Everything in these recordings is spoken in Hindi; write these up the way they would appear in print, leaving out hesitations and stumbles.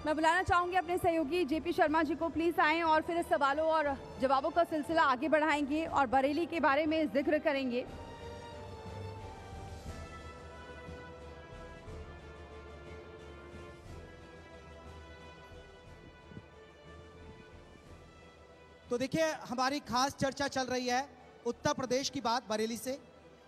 मैं बुलाना चाहूंगी अपने सहयोगी जेपी शर्मा जी को, प्लीज आएं और फिर इस सवालों और जवाबों का सिलसिला आगे बढ़ाएंगे और बरेली के बारे में जिक्र करेंगे। तो देखिए, हमारी खास चर्चा चल रही है उत्तर प्रदेश की बात, बरेली से,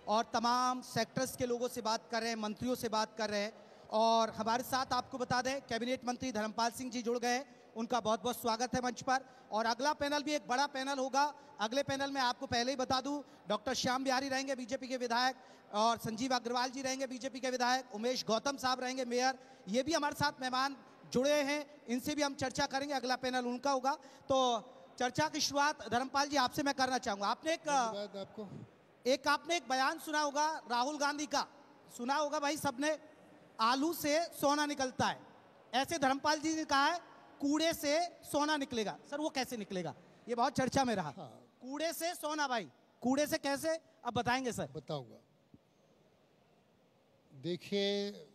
और तमाम सेक्टर्स के लोगों से बात कर रहे हैं, मंत्रियों से बात कर रहे हैं। और हमारे साथ आपको बता दें, कैबिनेट मंत्री धर्मपाल सिंह जी जुड़ गए, उनका बहुत बहुत स्वागत है मंच पर। और अगला पैनल भी एक बड़ा पैनल होगा। अगले पैनल में आपको पहले ही बता दूं, डॉक्टर श्याम बिहारी रहेंगे बीजेपी के विधायक, और संजीव अग्रवाल जी रहेंगे बीजेपी के विधायक, उमेश गौतम साहब रहेंगे मेयर, ये भी हमारे साथ मेहमान जुड़े हैं, इनसे भी हम चर्चा करेंगे। अगला पैनल उनका होगा। तो चर्चा की शुरुआत धर्मपाल जी आपसे मैं करना चाहूंगा। आपने एक बयान सुना होगा राहुल गांधी का, सुना होगा भाई सबने, आलू से सोना निकलता है। ऐसे धर्मपाल जी ने कहा है कूड़े से सोना निकलेगा। सर वो कैसे निकलेगा, ये बहुत चर्चा में रहा। हाँ। कूड़े से सोना, भाई कूड़े से कैसे, अब बताएंगे सर। बताऊंगा। देखिए,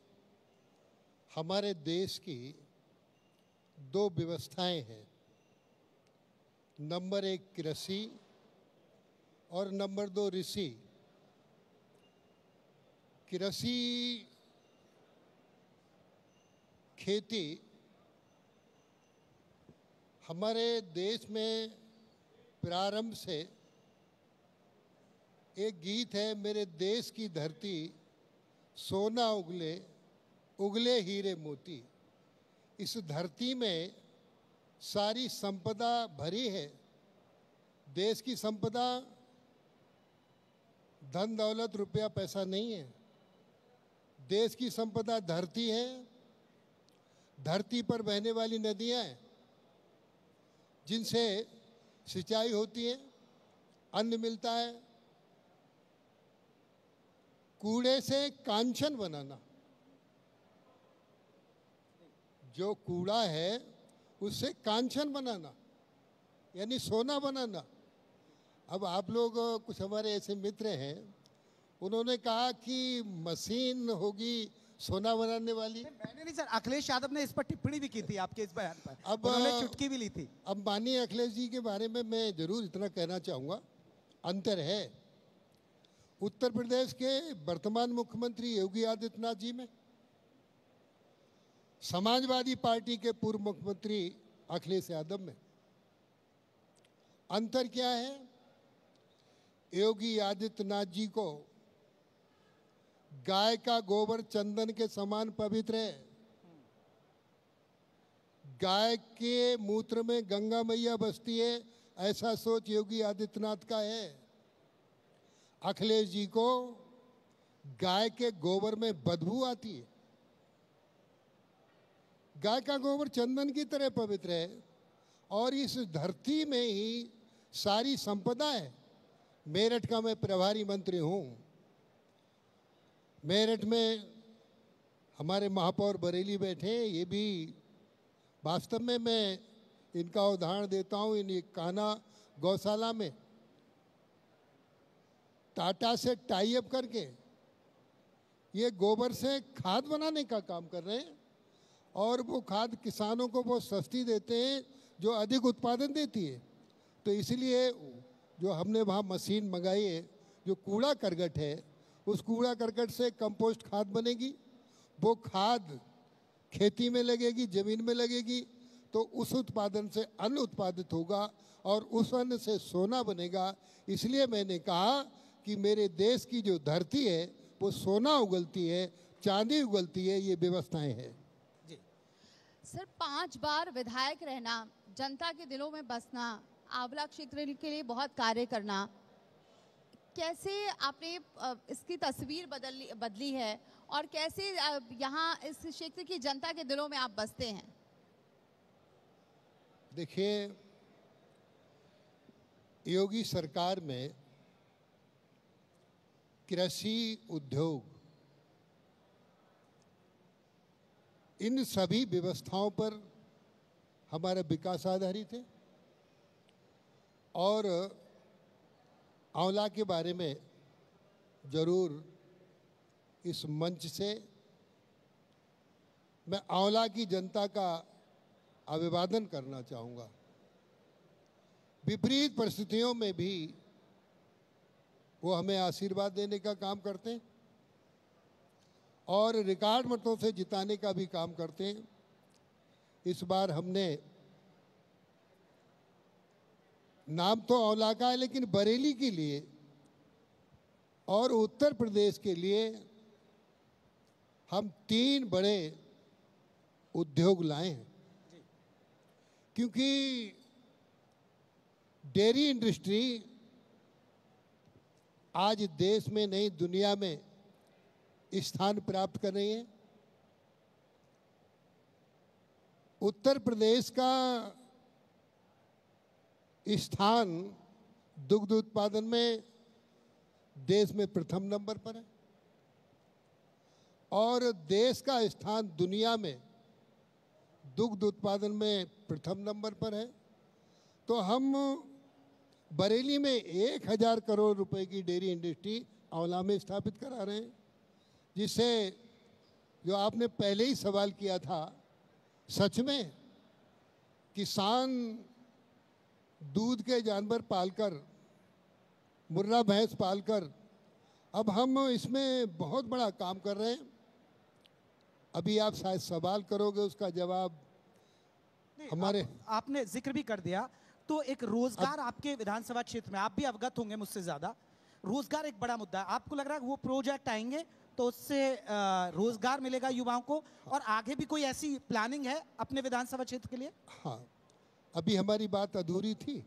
हमारे देश की दो व्यवस्थाएं हैं, नंबर 1 कृषि और नंबर 2 ऋषि। कृषि खेती हमारे देश में प्रारंभ से एक गीत है, मेरे देश की धरती सोना उगले उगले हीरे मोती। इस धरती में सारी संपदा भरी है। देश की संपदा धन दौलत रुपया पैसा नहीं है। देश की संपदा धरती है, धरती पर बहने वाली नदियां हैं जिनसे सिंचाई होती है, अन्न मिलता है। कूड़े से कांचन बनाना, जो कूड़ा है उससे कांचन बनाना यानी सोना बनाना। अब आप लोग, कुछ हमारे ऐसे मित्र हैं, उन्होंने कहा कि मशीन होगी सोना बनाने वाली। मैंने नहीं सर, अखिलेश यादव ने इस पर टिप्पणी भी की थी आपके इस बयान पर, अब उन्होंने चुटकी भी ली थी। अब माननीय अखिलेश जी के बारे में मैं जरूर इतना कहना चाहूँगा, अंतर है उत्तर प्रदेश के वर्तमान मुख्यमंत्री योगी आदित्यनाथ जी में, समाजवादी पार्टी के पूर्व मुख्यमंत्री अखिलेश यादव में। अंतर क्या है? योगी आदित्यनाथ जी को गाय का गोबर चंदन के समान पवित्र है। गाय के मूत्र में गंगा मैया बसती है, ऐसा सोच योगी आदित्यनाथ का है। अखिलेश जी को गाय के गोबर में बदबू आती है। गाय का गोबर चंदन की तरह पवित्र है और इस धरती में ही सारी संपदा है। मेरठ का मैं प्रभारी मंत्री हूँ। मेरठ में हमारे महापौर बरेली बैठे हैं, ये भी वास्तव में मैं इनका उदाहरण देता हूँ। इन कान्हा गौशाला में टाटा से टाई अप करके ये गोबर से खाद बनाने का काम कर रहे हैं और वो खाद किसानों को बहुत सस्ती देते हैं जो अधिक उत्पादन देती है। तो इसलिए जो हमने वहाँ मशीन मंगाई है, जो कूड़ा करकट है, उस कूड़ा करकट से कंपोस्ट खाद बनेगी। वो खाद खेती में लगेगी, ज़मीन में लगेगी, तो उस उत्पादन से अन्न उत्पादित होगा और उस अन्न से सोना बनेगा। इसलिए मैंने कहा कि मेरे देश की जो धरती है वो सोना उगलती है, चांदी उगलती है, ये व्यवस्थाएं हैं। जी सर, 5 बार विधायक रहना, जनता के दिलों में बसना, आंवला क्षेत्र के लिए बहुत कार्य करना, कैसे आपने इसकी तस्वीर बदली है और कैसे यहाँ इस क्षेत्र की जनता के दिलों में आप बसते हैं? देखिए, योगी सरकार में कृषि, उद्योग, इन सभी व्यवस्थाओं पर हमारा विकास आधारित है। और आंवला के बारे में जरूर इस मंच से मैं आंवला की जनता का अभिवादन करना चाहूँगा। विपरीत परिस्थितियों में भी वो हमें आशीर्वाद देने का काम करते हैं और रिकॉर्ड मतों से जिताने का भी काम करते हैं। इस बार हमने नाम तो औला का है, लेकिन बरेली के लिए और उत्तर प्रदेश के लिए हम 3 बड़े उद्योग लाए हैं, क्योंकि डेयरी इंडस्ट्री आज देश में नहीं दुनिया में स्थान प्राप्त कर रही है। उत्तर प्रदेश का स्थान दुग्ध उत्पादन में देश में प्रथम नंबर पर है और देश का स्थान दुनिया में दुग्ध उत्पादन में प्रथम नंबर पर है। तो हम बरेली में 1000 करोड़ रुपए की डेयरी इंडस्ट्री औला में स्थापित करा रहे हैं, जिससे जो आपने पहले ही सवाल किया था, सच में किसान दूध के जानवर पालकर, मुर्रा भैंस पालकर, अब हम इसमें बहुत बड़ा काम कर रहे हैं। अभी आप शायद सवाल करोगे, उसका जवाब हमारे आपने जिक्र भी कर दिया। तो एक रोजगार आपके विधानसभा क्षेत्र में, आप भी अवगत होंगे मुझसे ज्यादा, रोजगार एक बड़ा मुद्दा है। आपको लग रहा है वो प्रोजेक्ट आएंगे तो उससे रोजगार मिलेगा युवाओं को, और आगे भी कोई ऐसी प्लानिंग है अपने विधानसभा क्षेत्र के लिए? हाँ, अभी हमारी बात अधूरी थी।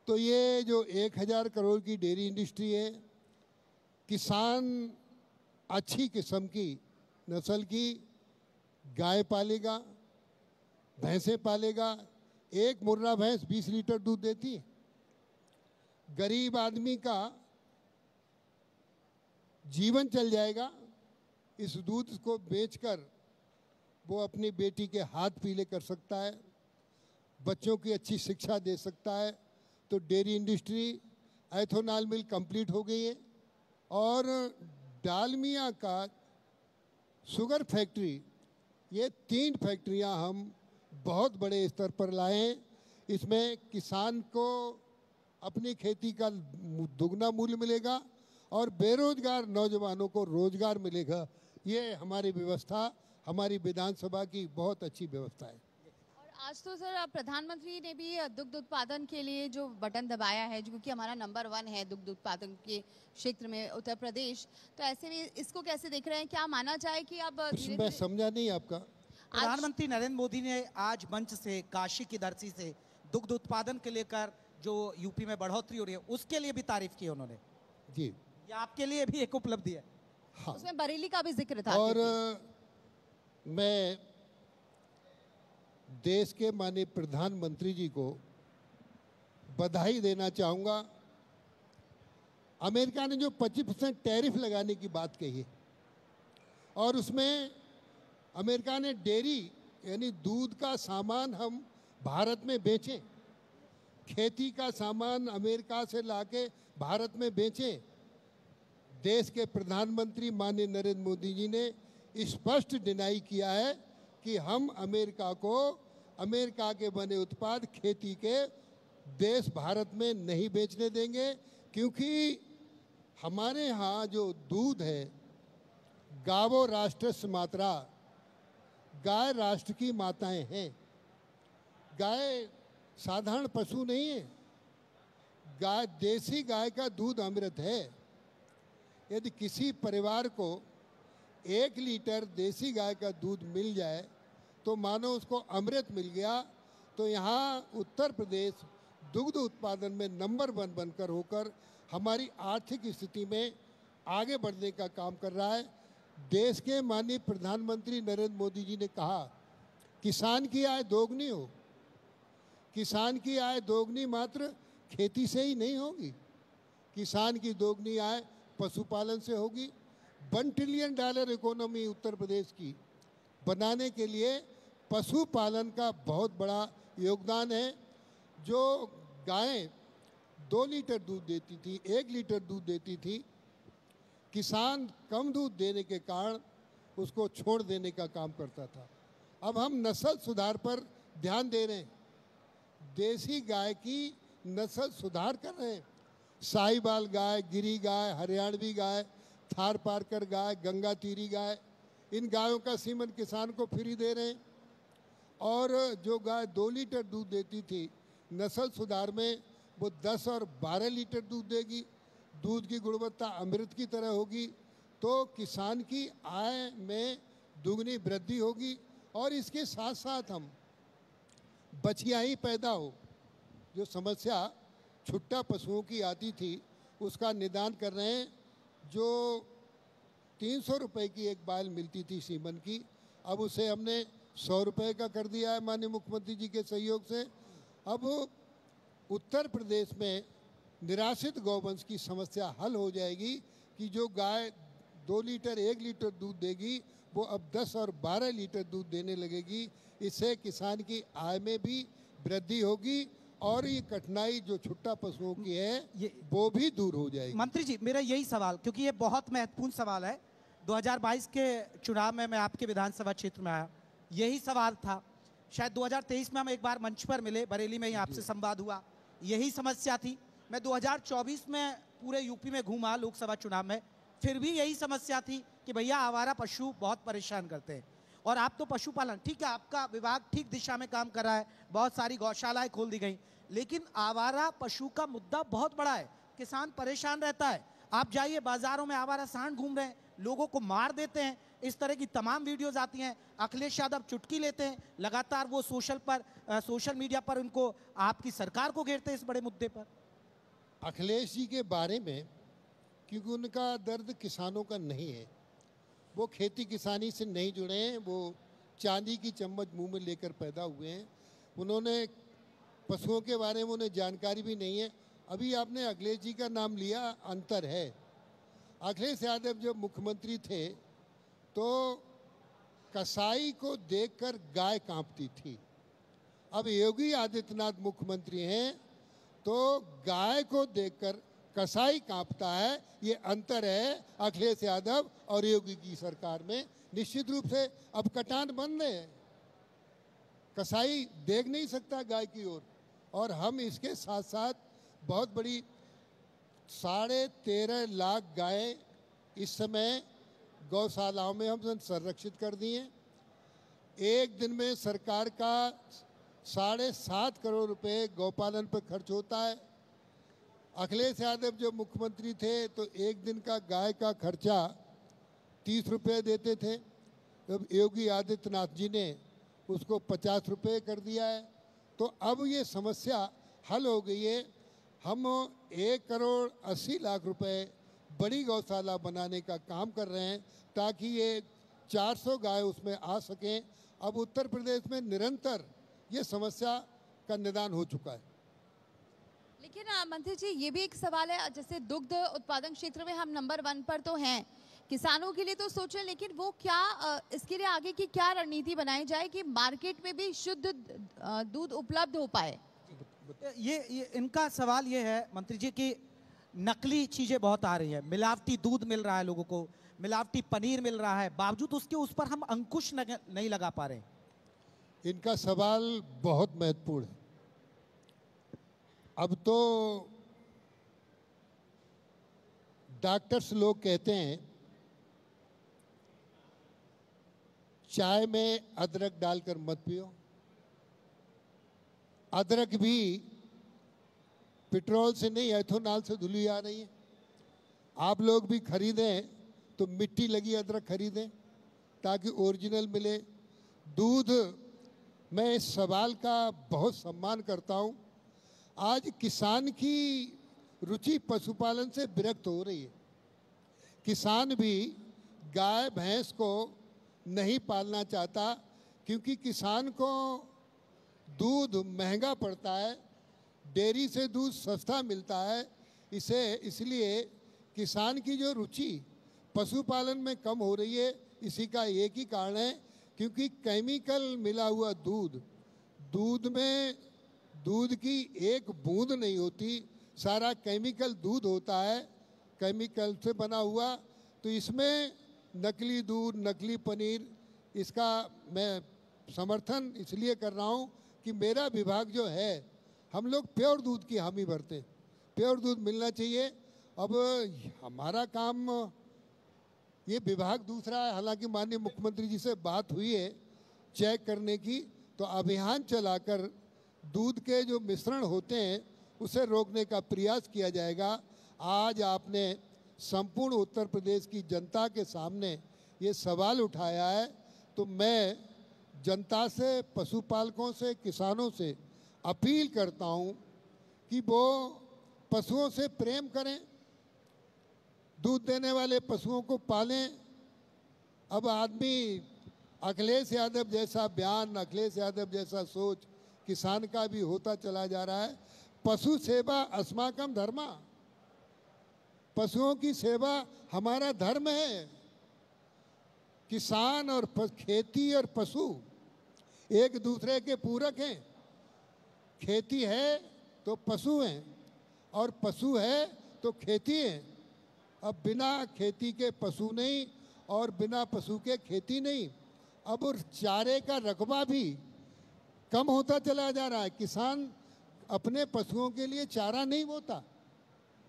तो ये जो 1000 करोड़ की डेयरी इंडस्ट्री है, किसान अच्छी किस्म की नस्ल की गाय पालेगा, भैंसें पालेगा। एक मुर्रा भैंस 20 लीटर दूध देती है। गरीब आदमी का जीवन चल जाएगा। इस दूध को बेचकर वो अपनी बेटी के हाथ पीले कर सकता है, बच्चों की अच्छी शिक्षा दे सकता है। तो डेयरी इंडस्ट्री, एथेनॉल मिल कंप्लीट हो गई है और डालमिया का शुगर फैक्ट्री, ये 3 फैक्ट्रियां हम बहुत बड़े स्तर पर लाए हैं। इसमें किसान को अपनी खेती का दुगना मूल्य मिलेगा और बेरोजगार नौजवानों को रोजगार मिलेगा। ये हमारी व्यवस्था, हमारी विधानसभा की बहुत अच्छी व्यवस्था है। और आज तो सर प्रधानमंत्री ने भी दुग्ध उत्पादन के लिए जो बटन दबाया है, जो कि हमारा नंबर 1 है दुग्ध उत्पादन के क्षेत्र में उत्तर प्रदेश, तो ऐसे में इसको कैसे देख रहे हैं? क्या माना जाए कि अब मैं समझा नहीं आपका। प्रधानमंत्री नरेंद्र मोदी ने आज मंच से, काशी की धरती से दुग्ध उत्पादन के लेकर जो यूपी में बढ़ोतरी हो रही है उसके लिए भी तारीफ की उन्होंने जी। ये आपके लिए भी एक उपलब्धि है। हाँ, उसमें बरेली का भी जिक्र था। और मैं देश के माननीय प्रधानमंत्री जी को बधाई देना चाहूँगा। अमेरिका ने जो 25% टैरिफ लगाने की बात कही है और उसमें अमेरिका ने डेयरी यानी दूध का सामान हम भारत में बेचें, खेती का सामान अमेरिका से लाके भारत में बेचें। देश के प्रधानमंत्री माननीय नरेंद्र मोदी जी ने स्पष्ट डिनाई किया है कि हम अमेरिका को अमेरिका के बने उत्पाद खेती के देश भारत में नहीं बेचने देंगे, क्योंकि हमारे यहाँ जो दूध है, गावो राष्ट्रस्य मातरा, गाय राष्ट्र की माताएं हैं। गाय साधारण पशु नहीं है। गाय, देसी गाय का दूध अमृत है। यदि किसी परिवार को 1 लीटर देसी गाय का दूध मिल जाए तो मानो उसको अमृत मिल गया। तो यहाँ उत्तर प्रदेश दुग्ध उत्पादन में नंबर 1 बनकर होकर हमारी आर्थिक स्थिति में आगे बढ़ने का काम कर रहा है। देश के माननीय प्रधानमंत्री नरेंद्र मोदी जी ने कहा, किसान की आय दोगुनी हो। किसान की आय दोगुनी मात्र खेती से ही नहीं होगी, किसान की दोगुनी आय पशुपालन से होगी। $1 ट्रिलियन इकोनॉमी उत्तर प्रदेश की बनाने के लिए पशुपालन का बहुत बड़ा योगदान है। जो गायें 2 लीटर दूध देती थी, 1 लीटर दूध देती थी, किसान कम दूध देने के कारण उसको छोड़ देने का काम करता था। अब हम नस्ल सुधार पर ध्यान दे रहे हैं, देसी गाय की नस्ल सुधार कर रहे हैं। साहिवाल गाय, गिरी गाय, हरियाणवी गाय, थार पारकर गाय, गंगा तीरी गाय, इन गायों का सीमन किसान को फ्री दे रहे हैं। और जो गाय 2 लीटर दूध देती थी, नस्ल सुधार में वो 10 और 12 लीटर दूध देगी। दूध की गुणवत्ता अमृत की तरह होगी, तो किसान की आय में दुगनी वृद्धि होगी। और इसके साथ साथ हम बछियाई पैदा हो, जो समस्या छुट्टा पशुओं की आती थी, उसका निदान कर रहे हैं। जो 300 रुपए की एक बैल मिलती थी सीमन की, अब उसे हमने 100 रुपये का कर दिया है माननीय मुख्यमंत्री जी के सहयोग से। अब उत्तर प्रदेश में निराश्रित गौवंश की समस्या हल हो जाएगी कि जो गाय 2 लीटर 1 लीटर दूध देगी, वो अब 10 और 12 लीटर दूध देने लगेगी। इससे किसान की आय में भी वृद्धि होगी और ये कठिनाई जो छुट्टा पशुओं की है वो भी दूर हो जाएगी। मंत्री जी, मेरा यही सवाल, क्योंकि ये बहुत महत्वपूर्ण सवाल है। 2022 के चुनाव में मैं आपके विधानसभा क्षेत्र में आया, यही सवाल था। शायद 2023 में हम एक बार मंच पर मिले, बरेली में ही आपसे संवाद हुआ, यही समस्या थी। मैं 2024 में पूरे यूपी में घूमा लोकसभा चुनाव में, फिर भी यही समस्या थी कि भैया आवारा पशु बहुत परेशान करते हैं। और आप तो पशुपालन, ठीक है, आपका विभाग ठीक दिशा में काम कर रहा है, बहुत सारी गौशालाएं खोल दी गई, लेकिन आवारा पशु का मुद्दा बहुत बड़ा है, किसान परेशान रहता है। आप जाइए बाजारों में, आवारा सांड घूम रहे हैं, लोगों को मार देते हैं, इस तरह की तमाम वीडियोस आती हैं। अखिलेश यादव चुटकी लेते हैं, लगातार वो सोशल मीडिया पर उनको, आपकी सरकार को घेरते हैं इस बड़े मुद्दे पर। अखिलेश जी के बारे में, क्योंकि उनका दर्द किसानों का नहीं है, वो खेती किसानी से नहीं जुड़े हैं, वो चांदी की चम्मच मुंह में लेकर पैदा हुए हैं। उन्होंने पशुओं के बारे में उन्हें जानकारी भी नहीं है। अभी आपने अखिलेश जी का नाम लिया, अंतर है। अखिलेश यादव जब मुख्यमंत्री थे तो कसाई को देखकर गाय कांपती थी। अब योगी आदित्यनाथ मुख्यमंत्री हैं तो गाय को देखकर कसाई कांपता है। ये अंतर है अखिलेश यादव और योगी की सरकार में। निश्चित रूप से अब कटान बंद है, कसाई देख नहीं सकता गाय की ओर। और हम इसके साथ साथ बहुत बड़ी 13.5 लाख गाय इस समय गौशालाओं में हम संरक्षित कर दी हैं। एक दिन में सरकार का 7.5 करोड़ रुपए गौपालन पर खर्च होता है। अखिलेश यादव जब मुख्यमंत्री थे तो एक दिन का गाय का खर्चा 30 रुपये देते थे। जब योगी आदित्यनाथ जी ने उसको 50 रुपये कर दिया है, तो अब ये समस्या हल हो गई है। हम 1 करोड़ 80 लाख रुपए बड़ी गौशाला बनाने का काम कर रहे हैं ताकि ये 400 गाय उसमें आ सकें। अब उत्तर प्रदेश में निरंतर ये समस्या का निदान हो चुका है। लेकिन मंत्री जी, ये भी एक सवाल है, जैसे दुग्ध उत्पादन क्षेत्र में हम नंबर 1 पर तो हैं, किसानों के लिए तो सोचें, लेकिन वो क्या इसके लिए आगे की क्या रणनीति बनाई जाए कि मार्केट में भी शुद्ध दूध उपलब्ध हो पाए? ये इनका सवाल ये है मंत्री जी कि नकली चीजें बहुत आ रही है, मिलावटी दूध मिल रहा है लोगों को, मिलावटी पनीर मिल रहा है, बावजूद उसके उस पर हम अंकुश नहीं लगा पा रहे। इनका सवाल बहुत महत्वपूर्ण है। अब तो डॉक्टर्स लोग कहते हैं चाय में अदरक डालकर मत पियो। अदरक भी पेट्रोल से नहीं, एथेनॉल से धुली आ रही है। आप लोग भी खरीदें तो मिट्टी लगी अदरक खरीदें ताकि ओरिजिनल मिले। दूध, मैं इस सवाल का बहुत सम्मान करता हूं। आज किसान की रुचि पशुपालन से विरक्त हो रही है। किसान भी गाय भैंस को नहीं पालना चाहता क्योंकि किसान को दूध महंगा पड़ता है, डेयरी से दूध सस्ता मिलता है। इसलिए किसान की जो रुचि पशुपालन में कम हो रही है, इसी का एक ही कारण है क्योंकि केमिकल मिला हुआ दूध में दूध की एक बूंद नहीं होती, सारा केमिकल दूध होता है, केमिकल से बना हुआ। तो इसमें नकली दूध, नकली पनीर, इसका मैं समर्थन इसलिए कर रहा हूँ कि मेरा विभाग जो है, हम लोग प्योर दूध की हामी भरते हैं, प्योर दूध मिलना चाहिए। अब हमारा काम, ये विभाग दूसरा है, हालांकि माननीय मुख्यमंत्री जी से बात हुई है चेक करने की, तो अभियान चलाकर दूध के जो मिश्रण होते हैं उसे रोकने का प्रयास किया जाएगा। आज आपने संपूर्ण उत्तर प्रदेश की जनता के सामने ये सवाल उठाया है, तो मैं जनता से, पशुपालकों से, किसानों से अपील करता हूँ कि वो पशुओं से प्रेम करें, दूध देने वाले पशुओं को पालें। अब आदमी अखिलेश यादव जैसा बयान, अखिलेश यादव जैसा सोच किसान का भी होता चला जा रहा है। पशु सेवा अस्माकम धर्मा, पशुओं की सेवा हमारा धर्म है। किसान और खेती और पशु एक दूसरे के पूरक हैं। खेती है तो पशु हैं, और पशु है तो खेती है। अब बिना खेती के पशु नहीं और बिना पशु के खेती नहीं। अब उस चारे का रकबा भी कम होता चला जा रहा है। किसान अपने पशुओं के लिए चारा नहीं बोता,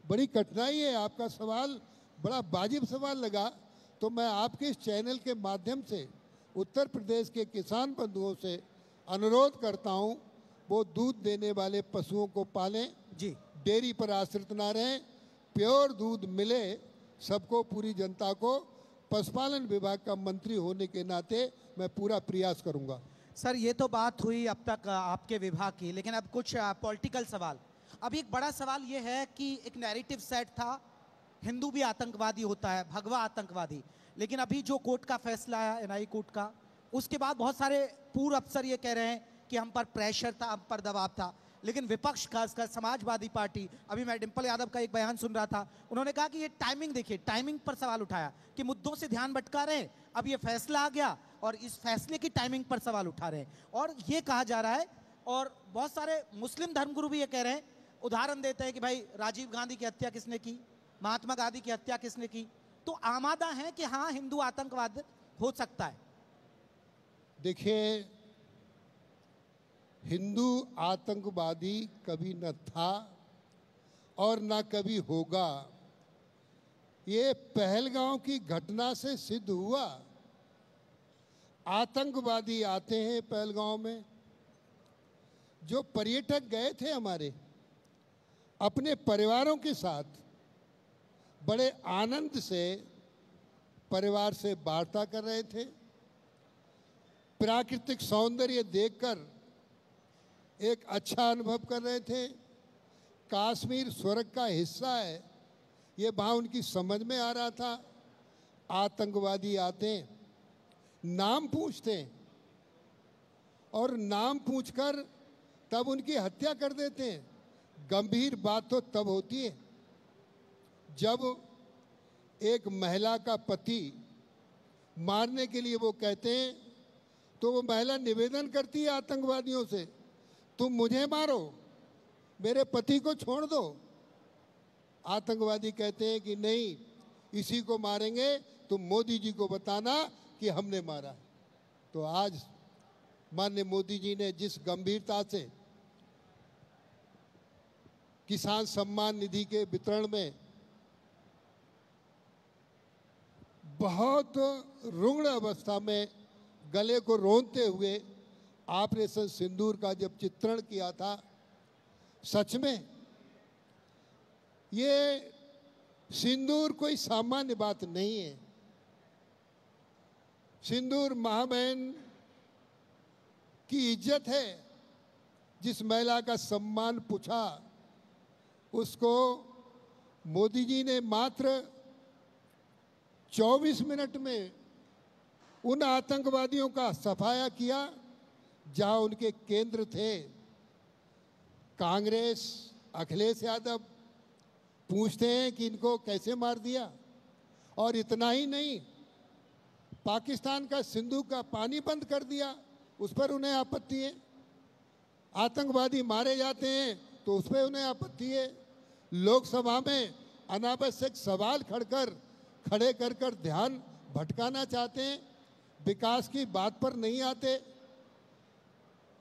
बड़ी कठिनाई है। आपका सवाल बड़ा वाजिब सवाल लगा, तो मैं आपके इस चैनल के माध्यम से उत्तर प्रदेश के किसान बंधुओं से अनुरोध करता हूं, वो दूध देने वाले पशुओं को पालें जी, डेयरी पर आश्रित ना रहें, प्योर दूध मिले सबको, पूरी जनता को। पशुपालन विभाग का मंत्री होने के नाते मैं पूरा प्रयास करूंगा। सर ये तो बात हुई अब तक आपके विभाग की, लेकिन अब कुछ पॉलिटिकल सवाल। अभी एक बड़ा सवाल ये है कि एक नैरेटिव सेट था, हिंदू भी आतंकवादी होता है, भगवा आतंकवादी, लेकिन अभी जो कोर्ट का फैसला आया, एनआई कोर्ट का, उसके बाद बहुत सारे पूर्व अफसर ये कह रहे हैं कि हम पर प्रेशर था, हम पर दबाव था। लेकिन विपक्ष, खासकर समाजवादी पार्टी, अभी मैं डिंपल यादव का एक बयान सुन रहा था, उन्होंने कहा कि ये टाइमिंग देखिए, टाइमिंग पर सवाल उठाया कि मुद्दों से ध्यान भटका रहे हैं, अब ये फैसला आ गया और इस फैसले की टाइमिंग पर सवाल उठा रहे हैं। और ये कहा जा रहा है, और बहुत सारे मुस्लिम धर्मगुरु भी ये कह रहे हैं, उदाहरण देते हैं कि भाई राजीव गांधी की हत्या किसने की, महात्मा गांधी की हत्या किसने की, तो आमादा है कि हाँ हिंदू आतंकवाद हो सकता है। देखिए, हिंदू आतंकवादी कभी न था और न कभी होगा। ये पहलगांव की घटना से सिद्ध हुआ। आतंकवादी आते हैं पहलगांव में। जो पर्यटक गए थे हमारे अपने परिवारों के साथ, बड़े आनंद से परिवार से वार्ता कर रहे थे, प्राकृतिक सौंदर्य देखकर एक अच्छा अनुभव कर रहे थे। कश्मीर स्वर्ग का हिस्सा है, ये वहाँ उनकी समझ में आ रहा था। आतंकवादी आते हैं, नाम पूछते हैं, और नाम पूछकर तब उनकी हत्या कर देते हैं। गंभीर बात तो तब होती है जब एक महिला का पति मारने के लिए वो कहते हैं, तो वो महिला निवेदन करती है आतंकवादियों से, तुम मुझे मारो, मेरे पति को छोड़ दो। आतंकवादी कहते हैं कि नहीं, इसी को मारेंगे, तुम मोदी जी को बताना कि हमने मारा। तो आज माननीय मोदी जी ने जिस गंभीरता से किसान सम्मान निधि के वितरण में बहुत रुग्ण अवस्था में गले को रोंदते हुए ऑपरेशन सिंदूर का जब चित्रण किया था, सच में ये सिंदूर कोई सामान्य बात नहीं है। सिंदूर महाबहन की इज्जत है। जिस महिला का सम्मान पूछा, उसको मोदी जी ने मात्र 24 मिनट में उन आतंकवादियों का सफाया किया जहां उनके केंद्र थे। कांग्रेस, अखिलेश यादव पूछते हैं कि इनको कैसे मार दिया। और इतना ही नहीं, पाकिस्तान का सिंधु का पानी बंद कर दिया, उस पर उन्हें आपत्ति है। आतंकवादी मारे जाते हैं तो उस पर उन्हें आपत्ति है। लोकसभा में अनावश्यक सवाल खड़े कर ध्यान भटकाना चाहते हैं, विकास की बात पर नहीं आते।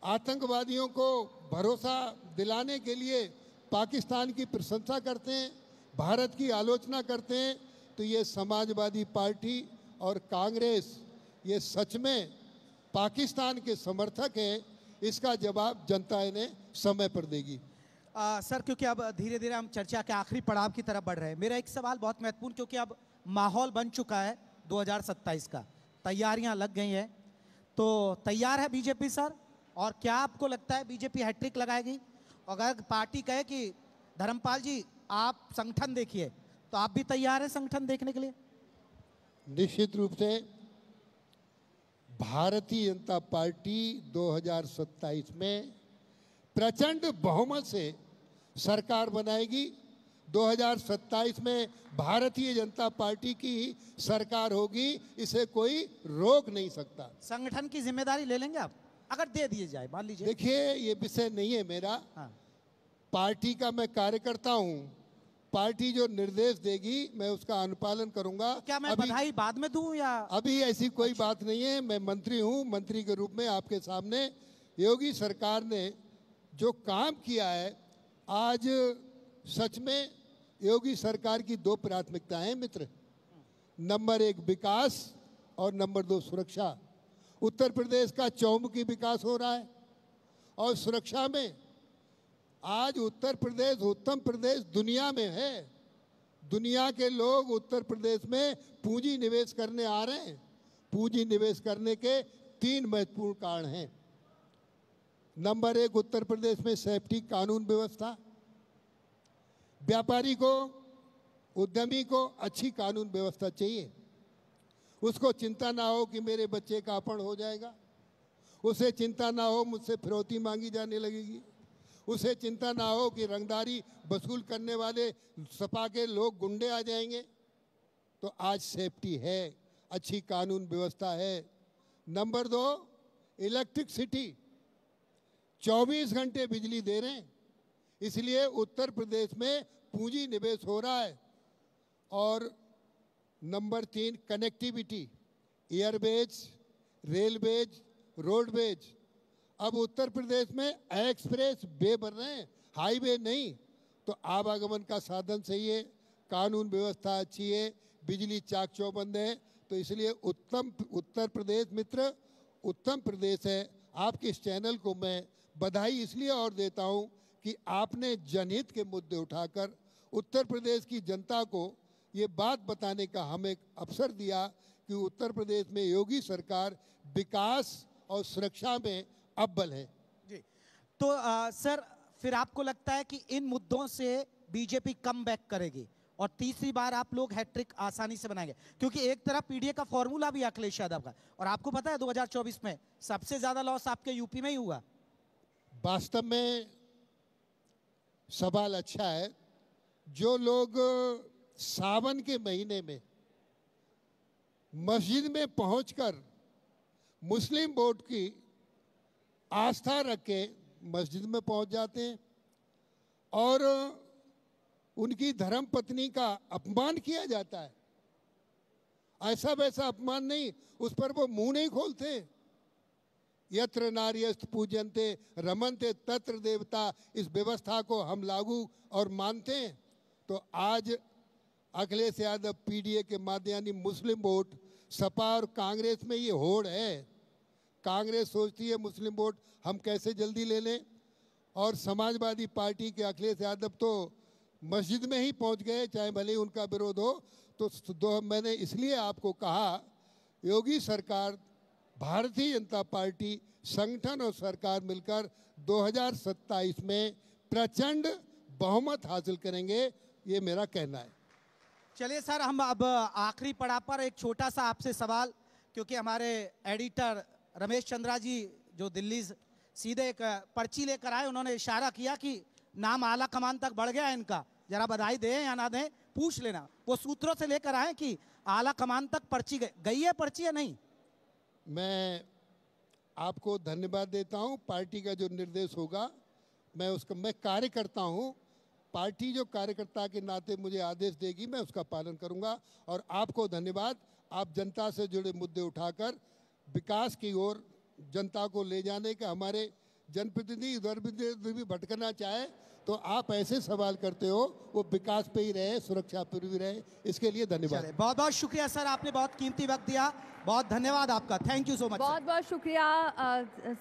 आतंकवादियों को भरोसा दिलाने के लिए पाकिस्तान की प्रशंसा करते हैं, भारत की आलोचना करते हैं, तो ये समाजवादी पार्टी और कांग्रेस ये सच में पाकिस्तान के समर्थक हैं। इसका जवाब जनता इन्हें समय पर देगी। सर, क्योंकि अब धीरे धीरे हम चर्चा के आखिरी पड़ाव की तरफ बढ़ रहे हैं, मेरा एक सवाल बहुत महत्वपूर्ण, क्योंकि अब माहौल बन चुका है 2027 का, तैयारियां लग गई हैं, तो तैयार है बीजेपी सर? और क्या आपको लगता है बीजेपी हैट्रिक लगाएगी? अगर पार्टी कहे कि धर्मपाल जी आप संगठन देखिए, तो आप भी तैयार हैं संगठन देखने के लिए? निश्चित रूप से भारतीय जनता पार्टी 2027 में प्रचंड बहुमत से सरकार बनाएगी। 2027 में भारतीय जनता पार्टी की सरकार होगी, इसे कोई रोक नहीं सकता। संगठन की जिम्मेदारी ले लेंगे आप, अगर दे दिए जाए, मान लीजिए? देखिए, ये विषय नहीं है मेरा। हाँ। पार्टी का मैं कार्यकर्ता हूँ, पार्टी जो निर्देश देगी मैं उसका अनुपालन करूंगा। तो क्या मैं बधाई बाद में दूं या? अभी ऐसी कोई बात नहीं है। मैं मंत्री हूँ, मंत्री के रूप में आपके सामने योगी सरकार ने जो काम किया है, आज सच में योगी सरकार की दो प्राथमिकताएं हैं मित्र। नंबर 1 विकास और नंबर 2 सुरक्षा। उत्तर प्रदेश का चौमुखी विकास हो रहा है और सुरक्षा में आज उत्तर प्रदेश उत्तम प्रदेश दुनिया में है। दुनिया के लोग उत्तर प्रदेश में पूंजी निवेश करने आ रहे हैं। पूंजी निवेश करने के 3 महत्वपूर्ण कारण हैं। नंबर 1, उत्तर प्रदेश में सेफ्टी कानून व्यवस्था। व्यापारी को, उद्यमी को अच्छी कानून व्यवस्था चाहिए। उसको चिंता ना हो कि मेरे बच्चे का अपहरण हो जाएगा, उसे चिंता ना हो मुझसे फिरौती मांगी जाने लगेगी, उसे चिंता ना हो कि रंगदारी वसूल करने वाले सपा के लोग गुंडे आ जाएंगे। तो आज सेफ्टी है, अच्छी कानून व्यवस्था है। Number 2, electricity. 24 घंटे बिजली दे रहे हैं, इसलिए उत्तर प्रदेश में पूंजी निवेश हो रहा है। और number 3, connectivity. Airways, railways, roadways. अब उत्तर प्रदेश में एक्सप्रेस वे बन रहे हैं, हाईवे नहीं। तो आवागमन का साधन सही है, कानून व्यवस्था अच्छी है, बिजली चाक चौबंद है। तो इसलिए उत्तर प्रदेश मित्र उत्तम प्रदेश है। आपके इस चैनल को मैं बधाई इसलिए और देता हूं कि आपने जनहित के मुद्दे उठाकर उत्तर प्रदेश की जनता को ये बात बताने का हमें अवसर दिया कि उत्तर प्रदेश में योगी सरकार विकास और सुरक्षा में अव्वल है। जी, तो सर, फिर आपको लगता है कि इन मुद्दों से बीजेपी कम बैक करेगी और तीसरी बार आप लोग हैट्रिक आसानी से बनाएंगे? क्योंकि एक तरफ पीडीए का फॉर्मूला भी अखिलेश यादव का, और आपको पता है 2024 में सबसे ज्यादा लॉस आपके यूपी में ही हुआ। वास्तव में सवाल अच्छा है। जो लोग सावन के महीने में मस्जिद में पहुंचकर मुस्लिम वोट की आस्था रख के मस्जिद में पहुंच जाते हैं और उनकी धर्म पत्नी का अपमान किया जाता है, ऐसा वैसा अपमान नहीं, उस पर वो मुंह नहीं खोलते। यत्र नार्यस्त पूजन्ते रमन्ते तत्र देवता, इस व्यवस्था को हम लागू और मानते हैं। तो आज अखिलेश यादव पीडीए के माध्यम मुस्लिम वोट, सपा और कांग्रेस में ये होड़ है। कांग्रेस सोचती है मुस्लिम वोट हम कैसे जल्दी ले लें, और समाजवादी पार्टी के अखिलेश यादव तो मस्जिद में ही पहुंच गए, चाहे भले ही उनका विरोध हो। तो मैंने इसलिए आपको कहा, योगी सरकार, भारतीय जनता पार्टी, संगठन और सरकार मिलकर 2027 में प्रचंड बहुमत हासिल करेंगे, ये मेरा कहना है। चलिए सर, हम अब आखिरी पड़ाव पर एक छोटा सा आपसे सवाल, क्योंकि हमारे एडिटर रमेश चंद्रा जी जो दिल्ली सीधे एक पर्ची लेकर आए, उन्होंने इशारा किया कि नाम आला कमान तक बढ़ गया है इनका, जरा बधाई दें या ना दें पूछ लेना। वो सूत्रों से लेकर आए कि आला कमान तक पर्ची गई है, पर्ची है नहीं। मैं आपको धन्यवाद देता हूं। पार्टी का जो निर्देश होगा मैं कार्यकर्ता हूं, पार्टी जो कार्यकर्ता के नाते मुझे आदेश देगी मैं उसका पालन करूंगा। और आपको धन्यवाद, आप जनता से जुड़े मुद्दे उठाकर विकास की ओर जनता को ले जाने का हमारे जनप्रतिनिधि इधर भी भटकना चाहे तो आप ऐसे सवाल करते हो, वो विकास पे ही रहे, सुरक्षा पर भी रहे। इसके लिए धन्यवाद। बहुत बहुत शुक्रिया सर, आपने बहुत कीमती वक्त दिया, बहुत धन्यवाद आपका। Thank you so much. बहुत बहुत शुक्रिया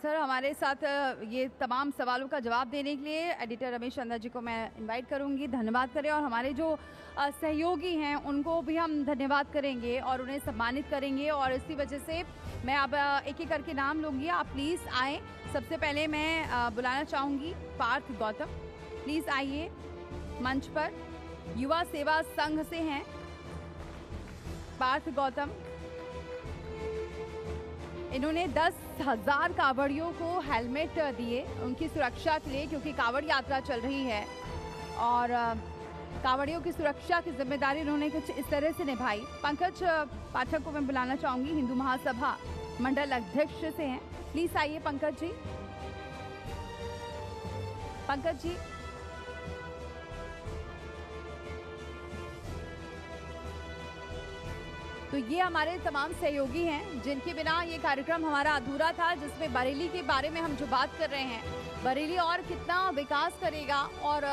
सर, हमारे साथ ये तमाम सवालों का जवाब देने के लिए एडिटर रमेश चंद्र जी को मैं इनवाइट करूंगी। धन्यवाद करें, और हमारे जो सहयोगी हैं उनको भी हम धन्यवाद करेंगे और उन्हें सम्मानित करेंगे। और इसी वजह से मैं अब एक एक करके नाम लूँगी, आप प्लीज़ आएँ। सबसे पहले मैं बुलाना चाहूँगी पार्थ गौतम, प्लीज़ आइए मंच पर। युवा सेवा संघ से हैं पार्थ गौतम। इन्होंने 10,000 कांवड़ियों को हेलमेट दिए उनकी सुरक्षा के लिए, क्योंकि कांवड़ यात्रा चल रही है और कांवड़ियों की सुरक्षा की जिम्मेदारी उन्होंने कुछ इस तरह से निभाई। पंकज पाठक को मैं बुलाना चाहूंगी, हिंदू महासभा मंडल अध्यक्ष से हैं, प्लीज आइए पंकज जी। पंकज जी, तो ये हमारे तमाम सहयोगी हैं जिनके बिना ये कार्यक्रम हमारा अधूरा था, जिसमें बरेली के बारे में हम जो बात कर रहे हैं, बरेली और कितना विकास करेगा और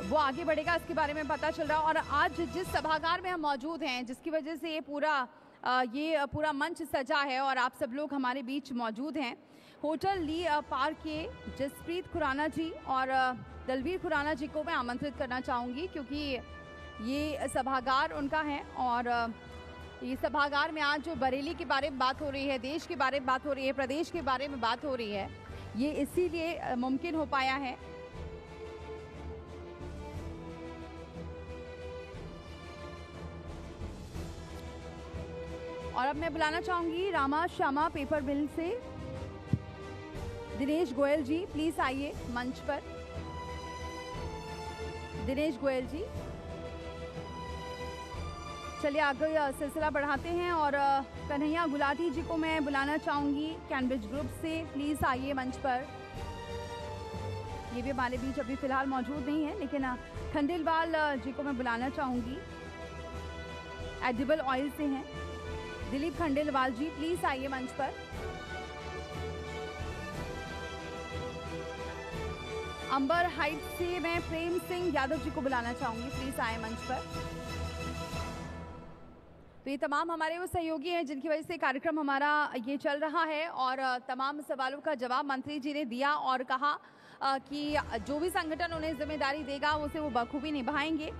वो आगे बढ़ेगा, इसके बारे में पता चल रहा है। और आज जिस सभागार में हम मौजूद हैं, जिसकी वजह से ये पूरा मंच सजा है और आप सब लोग हमारे बीच मौजूद हैं, होटल ली पार्क के जसप्रीत खुराना जी और दलवीर खुराना जी को मैं आमंत्रित करना चाहूँगी, क्योंकि ये सभागार उनका है। और ये सभागार में आज जो बरेली के बारे में बात हो रही है, देश के बारे में बात हो रही है, प्रदेश के बारे में बात हो रही है, ये इसीलिए मुमकिन हो पाया है। और अब मैं बुलाना चाहूंगी रामा श्यामा पेपर मिल से दिनेश गोयल जी, प्लीज आइए मंच पर। दिनेश गोयल जी, चलिए आगे सिलसिला बढ़ाते हैं और कन्हैया गुलाटी जी को मैं बुलाना चाहूंगी कैम्ब्रिज ग्रुप से, प्लीज आइए मंच पर। ये भी हमारे बीच अभी फिलहाल मौजूद नहीं है, लेकिन खंडेलवाल जी को मैं बुलाना चाहूंगी, एडिबल ऑयल से हैं दिलीप खंडेलवाल जी, प्लीज आइए मंच पर। अंबर हाइट से मैं प्रेम सिंह यादव जी को बुलाना चाहूंगी, प्लीज आए मंच पर। तो ये तमाम हमारे वो सहयोगी हैं जिनकी वजह से कार्यक्रम हमारा ये चल रहा है और तमाम सवालों का जवाब मंत्री जी ने दिया और कहा कि जो भी संगठन उन्हें जिम्मेदारी देगा उसे वो बखूबी निभाएंगे।